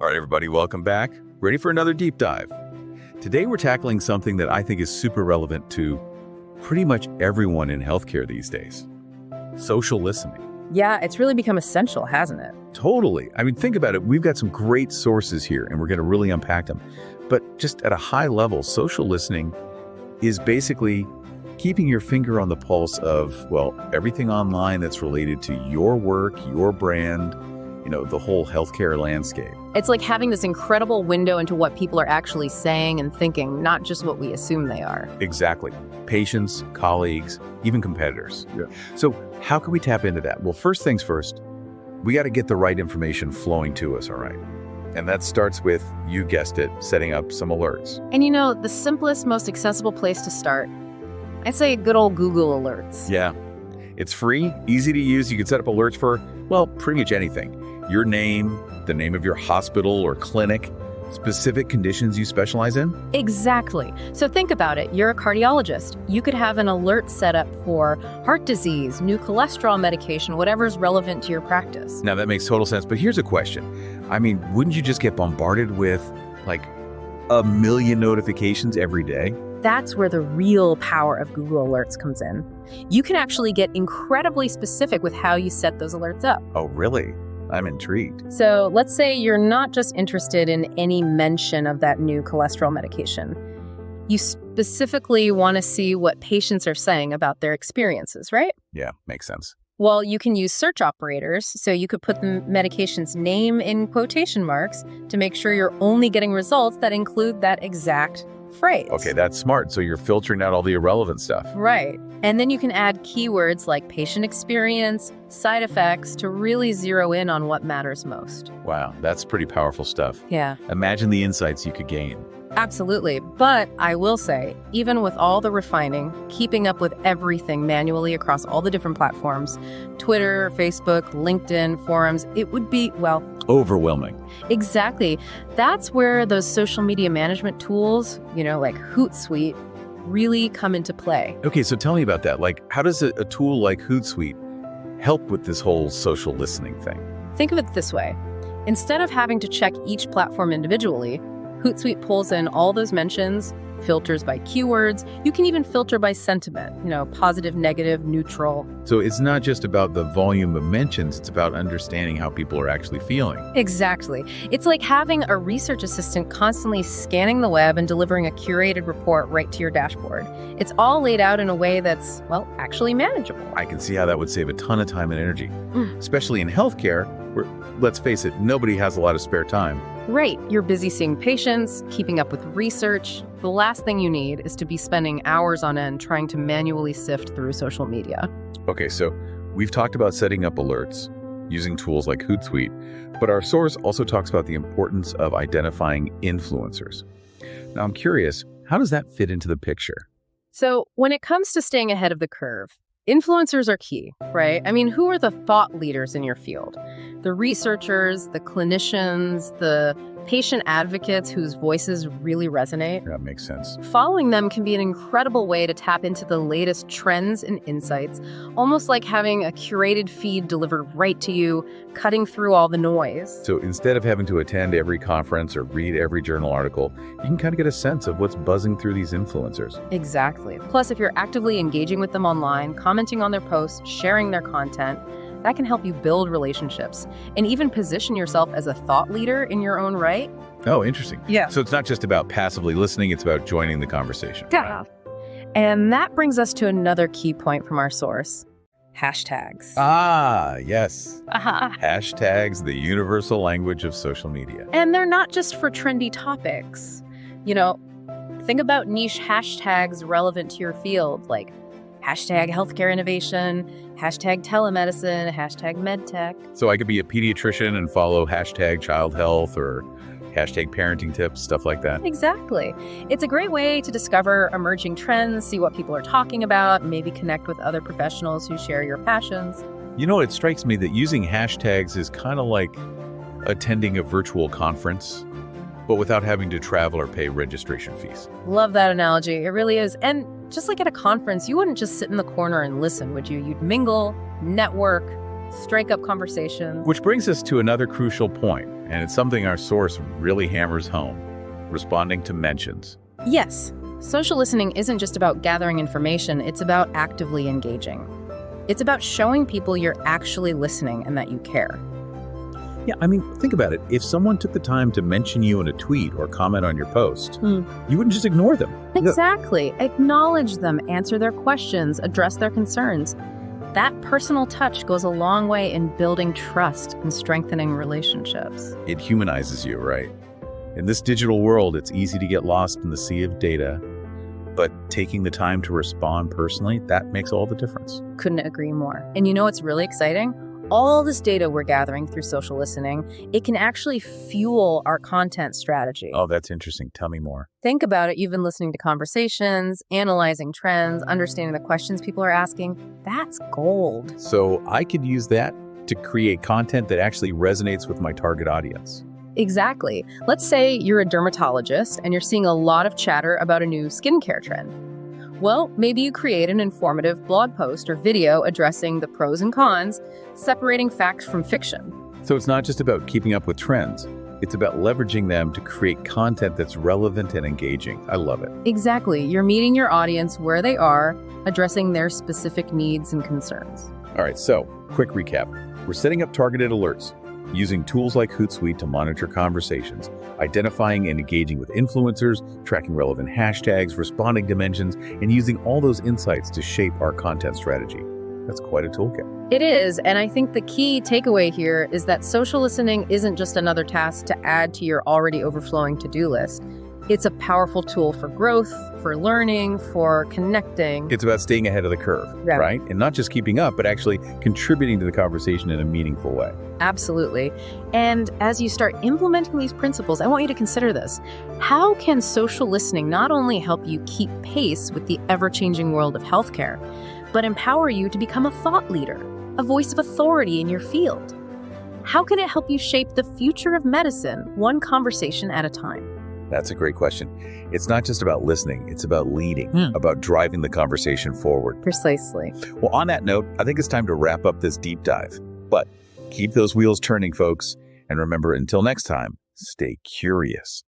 All right, everybody, welcome back. Ready for another deep dive. Today, we're tackling something that I think is super relevant to pretty much everyone in healthcare these days. Social listening. Yeah, it's really become essential, hasn't it? Totally. I mean, think about it. We've got some great sources here, and we're going to really unpack them. But just at a high level, social listening is basically keeping your finger on the pulse of, well, everything online that's related to your work, your brand, the whole healthcare landscape. It's like having this incredible window into what people are actually saying and thinking, not just what we assume they are. Exactly. Patients, colleagues, even competitors. Yeah. So how can we tap into that? Well, first things first, we got to get the right information flowing to us, all right? And that starts with, you guessed it, setting up some alerts. And the simplest, most accessible place to start, I'd say good old Google Alerts. Yeah. It's free, easy to use. You can set up alerts for, well, pretty much anything. Your name, the name of your hospital or clinic, specific conditions you specialize in. Exactly. So think about it. You're a cardiologist. You could have an alert set up for heart disease, new cholesterol medication, whatever's relevant to your practice. Now, that makes total sense. But here's a question. I mean, wouldn't you just get bombarded with like 1 million notifications every day? That's where the real power of Google Alerts comes in. You can actually get incredibly specific with how you set those alerts up. Oh, really? I'm intrigued. So let's say you're not just interested in any mention of that new cholesterol medication. You specifically want to see what patients are saying about their experiences, right? Yeah, makes sense. Well, you can use search operators, so you could put the medication's name in quotation marks to make sure you're only getting results that include that exact phrase. Okay, that's smart. So you're filtering out all the irrelevant stuff. Right. And then you can add keywords like patient experience, side effects to really zero in on what matters most. Wow, that's pretty powerful stuff. Yeah. Imagine the insights you could gain. Absolutely. But I will say, even with all the refining, keeping up with everything manually across all the different platforms, Twitter, Facebook, LinkedIn, forums, it would be, well, overwhelming. Exactly. That's where those social media management tools, like Hootsuite, really come into play. Okay, so tell me about that. Like, how does a tool like Hootsuite help with this whole social listening thing? Think of it this way. Instead of having to check each platform individually, Hootsuite pulls in all those mentions, filters by keywords. You can even filter by sentiment, positive, negative, neutral. So it's not just about the volume of mentions, it's about understanding how people are actually feeling. Exactly. It's like having a research assistant constantly scanning the web and delivering a curated report right to your dashboard. It's all laid out in a way that's, well, actually manageable. I can see how that would save a ton of time and energy, especially in healthcare, where, let's face it, nobody has a lot of spare time. Right. You're busy seeing patients, keeping up with research. The last thing you need is to be spending hours on end trying to manually sift through social media. Okay, so we've talked about setting up alerts using tools like Hootsuite, but our source also talks about the importance of identifying influencers. Now, I'm curious, how does that fit into the picture? So when it comes to staying ahead of the curve, influencers are key, right? I mean, who are the thought leaders in your field? The researchers, the clinicians, the patient advocates whose voices really resonate. That makes sense. Following them can be an incredible way to tap into the latest trends and insights, almost like having a curated feed delivered right to you, cutting through all the noise. So instead of having to attend every conference or read every journal article, you can kind of get a sense of what's buzzing through these influencers. Exactly. Plus, if you're actively engaging with them online, commenting on their posts, sharing their content, that can help you build relationships and even position yourself as a thought leader in your own right. Oh, interesting. Yeah. So it's not just about passively listening, it's about joining the conversation. Yeah. And that brings us to another key point from our source. Hashtags. Ah, yes. Uh-huh. Hashtags, the universal language of social media. And they're not just for trendy topics. Think about niche hashtags relevant to your field, like hashtag healthcare innovation, hashtag telemedicine, hashtag medtech. So I could be a pediatrician and follow hashtag child health or hashtag parenting tips, stuff like that. Exactly. It's a great way to discover emerging trends, see what people are talking about, maybe connect with other professionals who share your passions. It strikes me that using hashtags is kind of like attending a virtual conference, but without having to travel or pay registration fees. Love that analogy. It really is. And just like at a conference, you wouldn't just sit in the corner and listen, would you? You'd mingle, network, strike up conversations. Which brings us to another crucial point, and it's something our source really hammers home: responding to mentions. Yes, social listening isn't just about gathering information, it's about actively engaging. It's about showing people you're actually listening and that you care. Yeah, I mean, think about it. If someone took the time to mention you in a tweet or comment on your post, you wouldn't just ignore them. Exactly. Acknowledge them, answer their questions, address their concerns. That personal touch goes a long way in building trust and strengthening relationships. It humanizes you, right? In this digital world, it's easy to get lost in the sea of data, but taking the time to respond personally, that makes all the difference. Couldn't agree more. And you know what's really exciting? All this data we're gathering through social listening, it can actually fuel our content strategy. Oh, that's interesting. Tell me more. Think about it. You've been listening to conversations, analyzing trends, understanding the questions people are asking. That's gold. So I could use that to create content that actually resonates with my target audience. Exactly. Let's say you're a dermatologist and you're seeing a lot of chatter about a new skincare trend. Well, maybe you create an informative blog post or video addressing the pros and cons, separating fact from fiction. So it's not just about keeping up with trends. It's about leveraging them to create content that's relevant and engaging. I love it. Exactly. You're meeting your audience where they are, addressing their specific needs and concerns. All right, so quick recap. We're setting up targeted alerts, using tools like Hootsuite to monitor conversations, identifying and engaging with influencers, tracking relevant hashtags, responding to mentions, and using all those insights to shape our content strategy. That's quite a toolkit. It is, and I think the key takeaway here is that social listening isn't just another task to add to your already overflowing to-do list. It's a powerful tool for growth, for learning, for connecting. It's about staying ahead of the curve, right? And not just keeping up, but actually contributing to the conversation in a meaningful way. Absolutely. And as you start implementing these principles, I want you to consider this. How can social listening not only help you keep pace with the ever-changing world of healthcare, but empower you to become a thought leader, a voice of authority in your field? How can it help you shape the future of medicine, one conversation at a time? That's a great question. It's not just about listening, it's about leading, about driving the conversation forward. Precisely. Well, on that note, I think it's time to wrap up this deep dive. But keep those wheels turning, folks. And remember, until next time, stay curious.